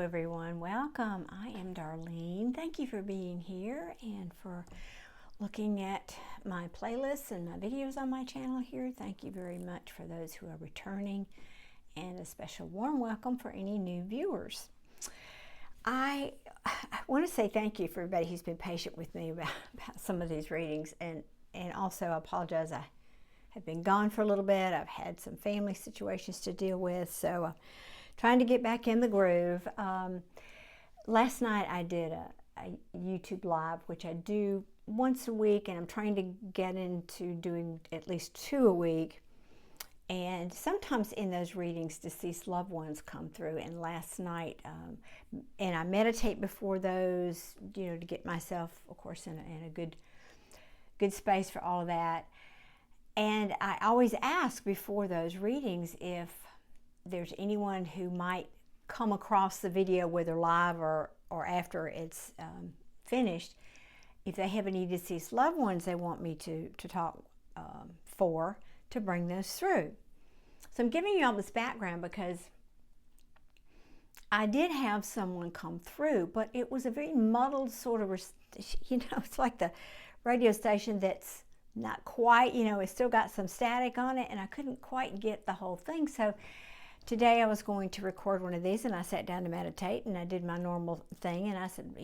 everyone. Welcome. I am Darlene. Thank you for being here and for looking at my playlists and my videos on my channel here. Thank you very much for those who are returning, and a special warm welcome for any new viewers. I want to say thank you for everybody who's been patient with me about some of these readings, and also I apologize. I have been gone for a little bit. I've had some family situations to deal with, so trying to get back in the groove. Last night I did a YouTube live, which I do once a week, and I'm trying to get into doing at least 2 a week. And sometimes in those readings, deceased loved ones come through. And last night, and I meditate before those, to get myself, of course, in a good space for all of that. And I always ask before those readings if there's anyone who might come across the video, whether live or after it's finished, if they have any deceased loved ones they want me to talk to bring those through. So I'm giving you all this background because I did have someone come through, but it was a very muddled sort of, it's like the radio station that's not quite, it's still got some static on it, and I couldn't quite get the whole thing. So today I was going to record one of these, and I sat down to meditate, and I did my normal thing, and I said,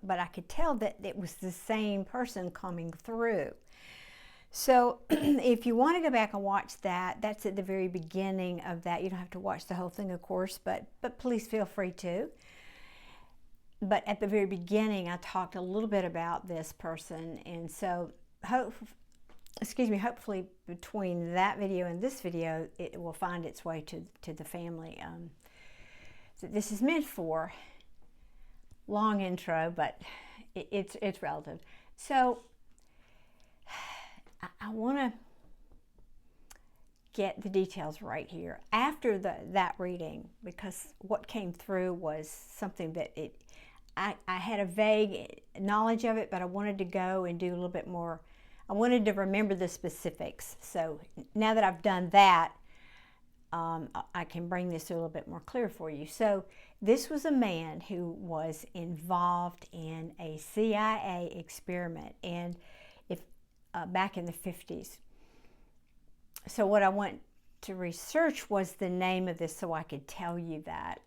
but I could tell that it was the same person coming through. So if you want to go back and watch that, that's at the very beginning of that. You don't have to watch the whole thing, of course, but please feel free to. But at the very beginning, I talked a little bit about this person, and so hopefully between that video and this video, it will find its way to the family that this is meant for. Long intro, but it's relative. So I want to get the details right here after that reading, because what came through was something that I had a vague knowledge of it, but I wanted to go and do a little bit more. I wanted to remember the specifics. So now that I've done that, I can bring this a little bit more clear for you. So this was a man who was involved in a CIA experiment, and back in the 50s. So what I went to research was the name of this so I could tell you that.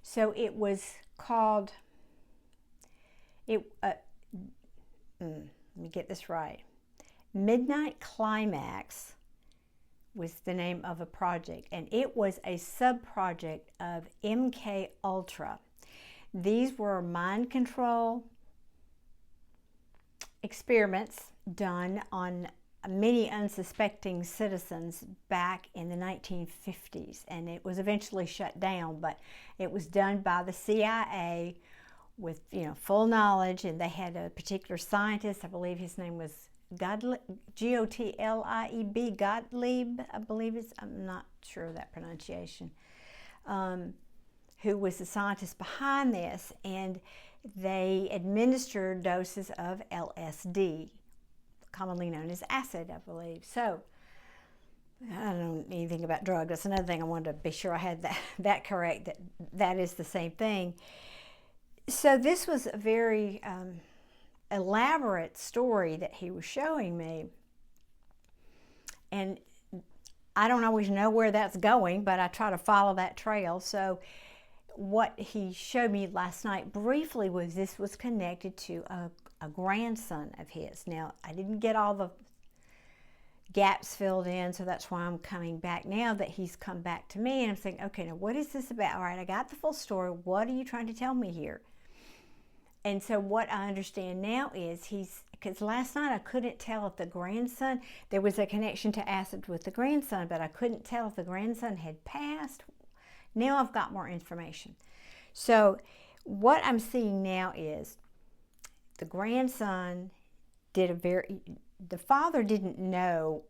So it was called, let me get this right. Midnight Climax was the name of a project, and it was a sub-project of MK Ultra. These were mind control experiments done on many unsuspecting citizens back in the 1950s, and it was eventually shut down, but it was done by the CIA with full knowledge, and they had a particular scientist, I believe his name was Gottlieb, G-O-T-L-I-E-B, Gottlieb, I believe I'm not sure of that pronunciation, who was the scientist behind this, and they administered doses of LSD, commonly known as acid, I believe. So I don't know anything about drugs. That's another thing I wanted to be sure I had that correct, that is the same thing. So this was a very elaborate story that he was showing me, and I don't always know where that's going, but I try to follow that trail. So what he showed me last night briefly was this was connected to a grandson of his. Now, I didn't get all the gaps filled in, so that's why I'm coming back now that he's come back to me, and I'm saying, okay, now what is this about? All right, I got the full story. What are you trying to tell me here? And so what I understand now is because last night I couldn't tell if the grandson, there was a connection to acid with the grandson, but I couldn't tell if the grandson had passed. Now I've got more information. So what I'm seeing now is the grandson the father didn't know,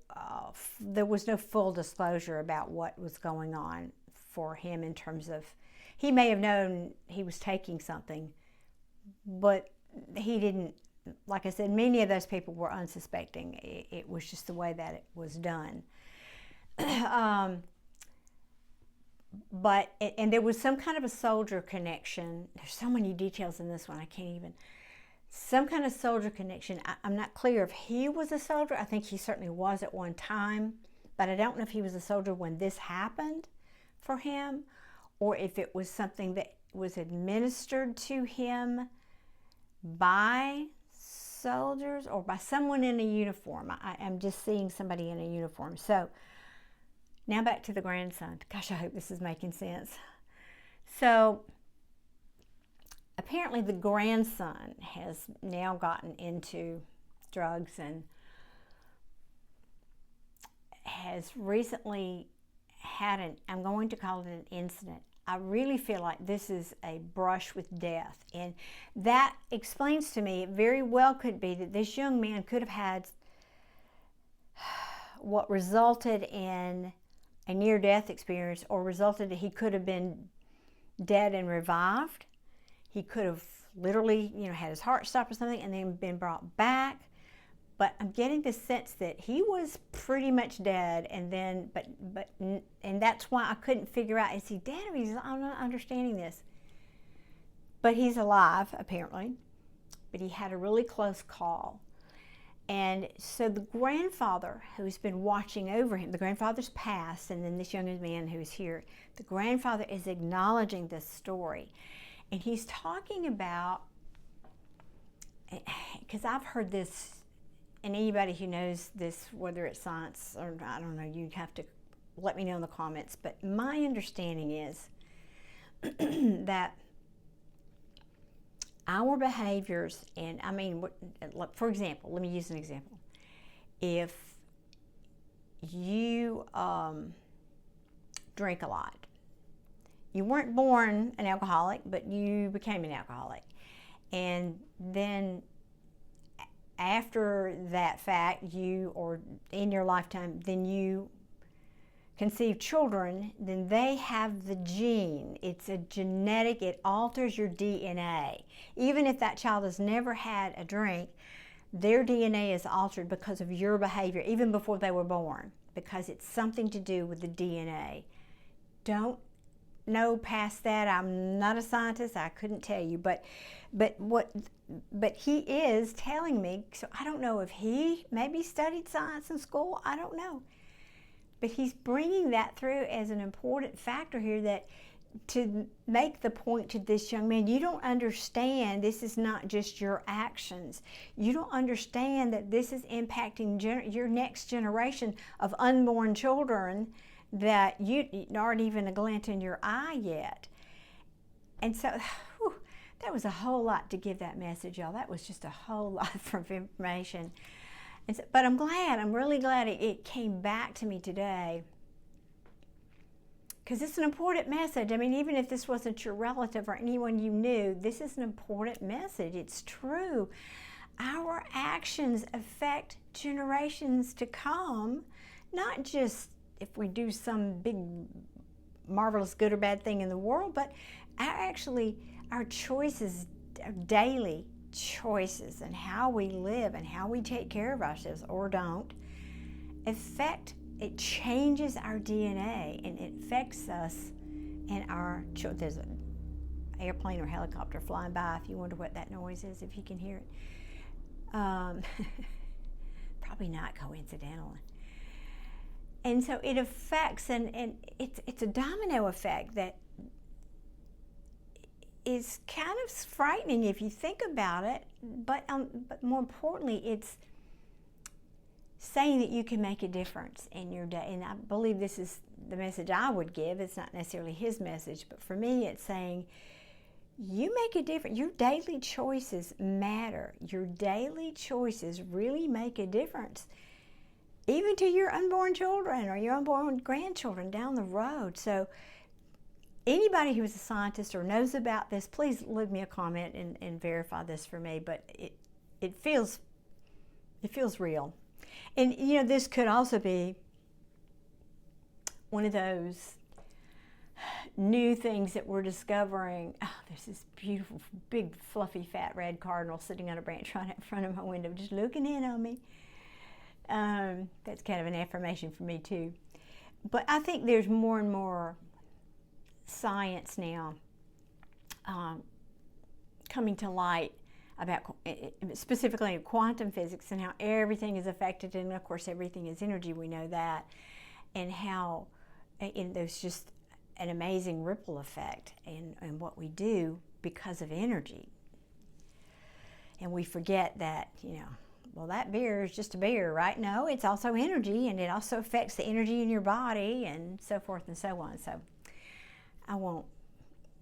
there was no full disclosure about what was going on for him in terms of, he may have known he was taking something, but he didn't, like I said, many of those people were unsuspecting. It was just the way that it was done. and there was some kind of a soldier connection. There's so many details in this one, I can't even. Some kind of soldier connection. I'm not clear if he was a soldier. I think he certainly was at one time, but I don't know if he was a soldier when this happened for him, or if it was something that was administered to him by soldiers or by someone in a uniform. I'm just seeing somebody in a uniform. So now back to the grandson. Gosh, I hope this is making sense. So apparently the grandson has now gotten into drugs and has recently had I'm going to call it an incident. I really feel like this is a brush with death. And that explains to me, it very well could be that this young man could have had what resulted in a near-death experience, or resulted that he could have been dead and revived. He could have literally, had his heart stopped or something and then been brought back. But I'm getting the sense that he was pretty much dead, and then, and that's why I couldn't figure out, is he dead or I'm not understanding this. But he's alive, apparently. But he had a really close call. And so the grandfather who's been watching over him, the grandfather's passed, and then this young man who's here, the grandfather is acknowledging this story. And he's talking about, because I've heard this, and anybody who knows this, whether it's science or I don't know, you have to let me know in the comments. But my understanding is that our behaviors, and I mean, for example, let me use an example. If you drink a lot, you weren't born an alcoholic, but you became an alcoholic. And then after that fact, or in your lifetime, then you conceive children, then they have the gene. It's a genetic, it alters your DNA. Even if that child has never had a drink, their DNA is altered because of your behavior, even before they were born, because it's something to do with the DNA. Don't know past that. I'm not a scientist. I couldn't tell you, but he is telling me, so I don't know if he maybe studied science in school. I don't know. But he's bringing that through as an important factor here, that to make the point to this young man, you don't understand this is not just your actions. You don't understand that this is impacting your next generation of unborn children that you aren't even a glint in your eye yet. And so, that was a whole lot to give that message, y'all. That was just a whole lot of information. And so, but I'm really glad it came back to me today, because it's an important message. I mean, even if this wasn't your relative or anyone you knew, this is an important message. It's true. Our actions affect generations to come, not just if we do some big, marvelous, good or bad thing in the world, but our choices, our daily choices, and how we live and how we take care of ourselves or don't, it changes our DNA, and it affects us and our children. There's an airplane or helicopter flying by, if you wonder what that noise is, if you can hear it. Probably not coincidental. And so it affects, and it's a domino effect that is kind of frightening if you think about it, but more importantly, it's saying that you can make a difference in your day. And I believe this is the message I would give. It's not necessarily his message, but for me, it's saying you make a difference. Your daily choices matter. Your daily choices really make a difference, even to your unborn children or your unborn grandchildren down the road. So anybody who is a scientist or knows about this, please leave me a comment and verify this for me. But it feels real. And this could also be one of those new things that we're discovering. Oh, there's this beautiful, big, fluffy, fat red cardinal sitting on a branch right in front of my window, just looking in on me. That's kind of an affirmation for me too. But I think there's more and more science now coming to light about specifically quantum physics and how everything is affected, and of course everything is energy, we know that, and how there's just an amazing ripple effect in what we do because of energy. And we forget that, well, that beer is just a beer, right? No, it's also energy, and it also affects the energy in your body and so forth and so on. So I won't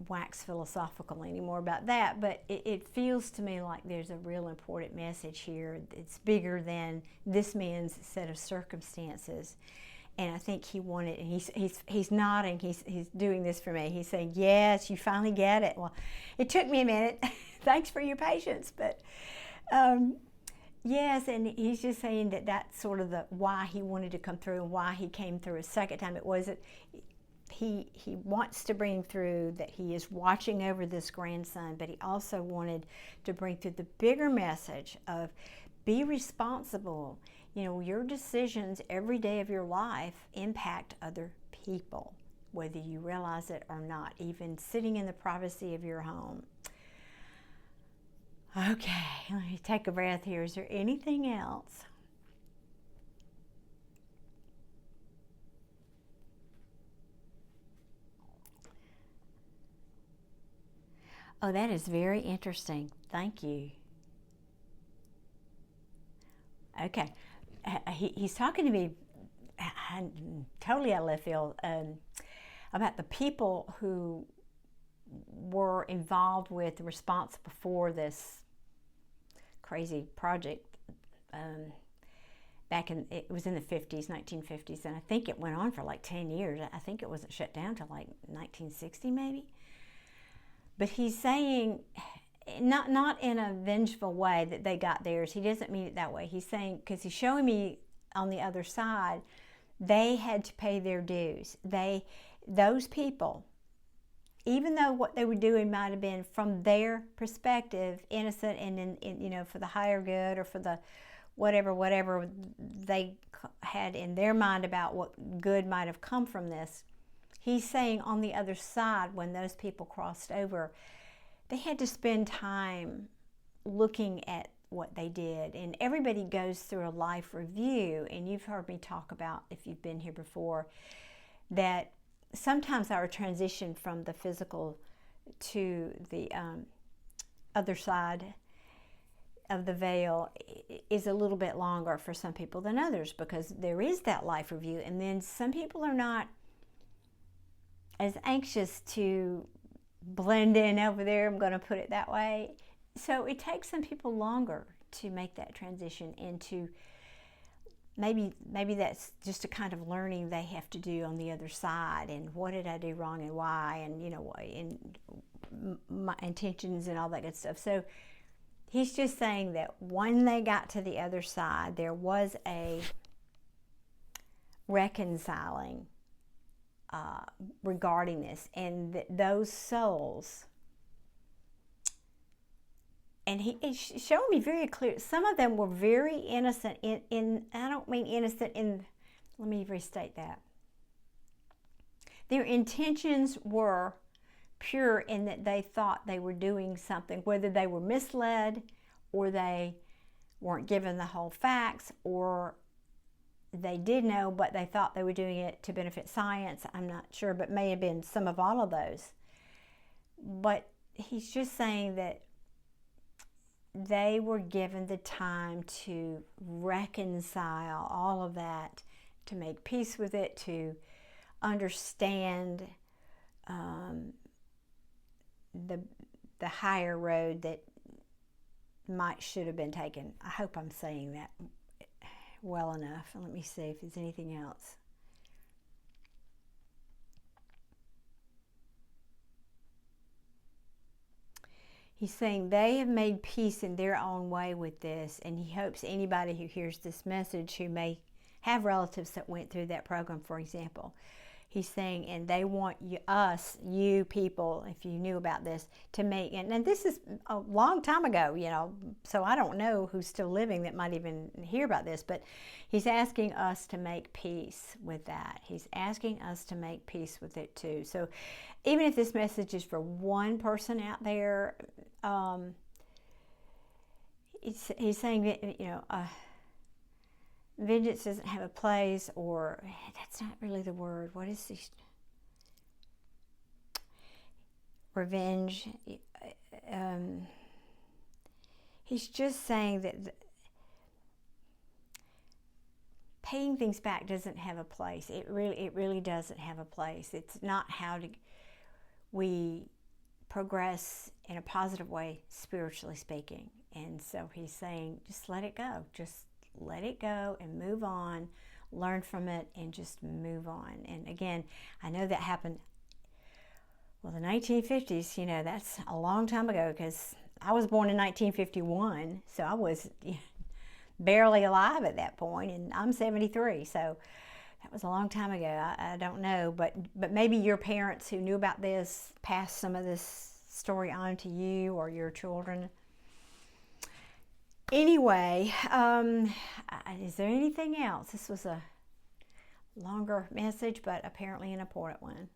wax philosophical anymore about that, but it feels to me like there's a real important message here. It's bigger than this man's set of circumstances. And I think he wanted, and he's nodding, he's doing this for me. He's saying, yes, you finally get it. Well, it took me a minute. Thanks for your patience. But yes, and he's just saying that that's sort of the why he wanted to come through and why he came through a second time. It wasn't, he wants to bring through that he is watching over this grandson, but he also wanted to bring through the bigger message of be responsible. Your decisions every day of your life impact other people, whether you realize it or not, even sitting in the privacy of your home. Okay, let me take a breath here. Is there anything else? Oh, that is very interesting. Thank you. Okay. He's talking to me totally out of left field about the people who were involved with, responsible for this crazy project back in, it was in the 50s, 1950s, and I think it went on for like 10 years. I think it wasn't shut down till like 1960 maybe. But he's saying, not in a vengeful way that they got theirs. He doesn't mean it that way. He's saying, because he's showing me on the other side, they had to pay their dues. Those people, even though what they were doing might have been from their perspective innocent and for the higher good or for the whatever they had in their mind about what good might have come from this. He's saying on the other side, when those people crossed over, they had to spend time looking at what they did. And everybody goes through a life review. And you've heard me talk about, if you've been here before, that sometimes our transition from the physical to the other side of the veil is a little bit longer for some people than others, because there is that life review. And then some people are not as anxious to blend in over there, I'm going to put it that way. So it takes some people longer to make that transition into maybe that's just a kind of learning they have to do on the other side, and what did I do wrong and why, and and my intentions and all that good stuff. So he's just saying that when they got to the other side, there was a reconciling regarding this, and those souls, and he's showing me very clear, some of them were very innocent in I don't mean innocent in, let me restate that. Their intentions were pure in that they thought they were doing something, whether they were misled or they weren't given the whole facts, or they did know, but they thought they were doing it to benefit science. I'm not sure, but may have been some of all of those. But he's just saying that they were given the time to reconcile all of that, to make peace with it, to understand the higher road that should have been taken. I hope I'm saying that well enough. Let me see if there's anything else. He's saying they have made peace in their own way with this, and he hopes anybody who hears this message who may have relatives that went through that program, for example, He's saying, and they want you people, if you knew about this, to make, and this is a long time ago, you know, so I don't know who's still living that might even hear about this, but he's asking us to make peace with that. He's asking us to make peace with it too. So even if this message is for one person out there, he's saying that, you know, vengeance doesn't have a place, or that's not really the word. What is this? Revenge. He's just saying that paying things back doesn't have a place. It really doesn't have a place. It's not how we progress in a positive way, spiritually speaking. And so he's saying, just let it go. Just let it go and move on, learn from it, and just move on. And again, I know that happened, well, the 1950s, you know, that's a long time ago, because I was born in 1951, so I was barely alive at that point, and I'm 73, so that was a long time ago. I don't know, but maybe your parents who knew about this passed some of this story on to you or your children. Anyway, is there anything else? This was a longer message, but apparently an important one.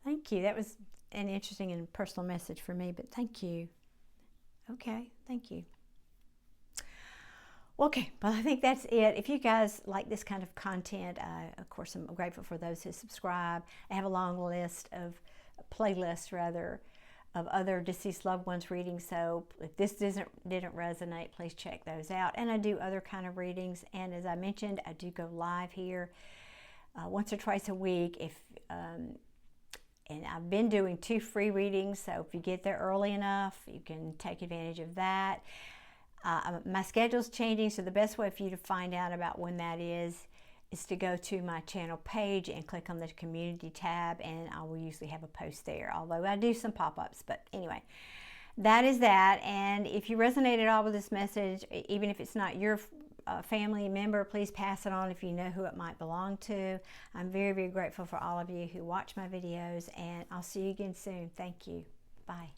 Thank you. That was an interesting and personal message for me, but thank you. Okay, thank you. Okay, well, I think that's it. If you guys like this kind of content, of course, I'm grateful for those who subscribe. I have a long list of playlists, rather, of other deceased loved ones readings. So if this didn't resonate, please check those out. And I do other kind of readings. And as I mentioned, I do go live here once or twice a week. And I've been doing 2 free readings. So if you get there early enough, you can take advantage of that. My schedule's changing, so the best way for you to find out about when that is to go to my channel page and click on the community tab, and I will usually have a post there, although I do some pop-ups. But anyway, that is that. And if you resonate at all with this message, even if it's not your family member, please pass it on if you know who it might belong to. I'm very, very grateful for all of you who watch my videos, and I'll see you again soon. Thank you. Bye.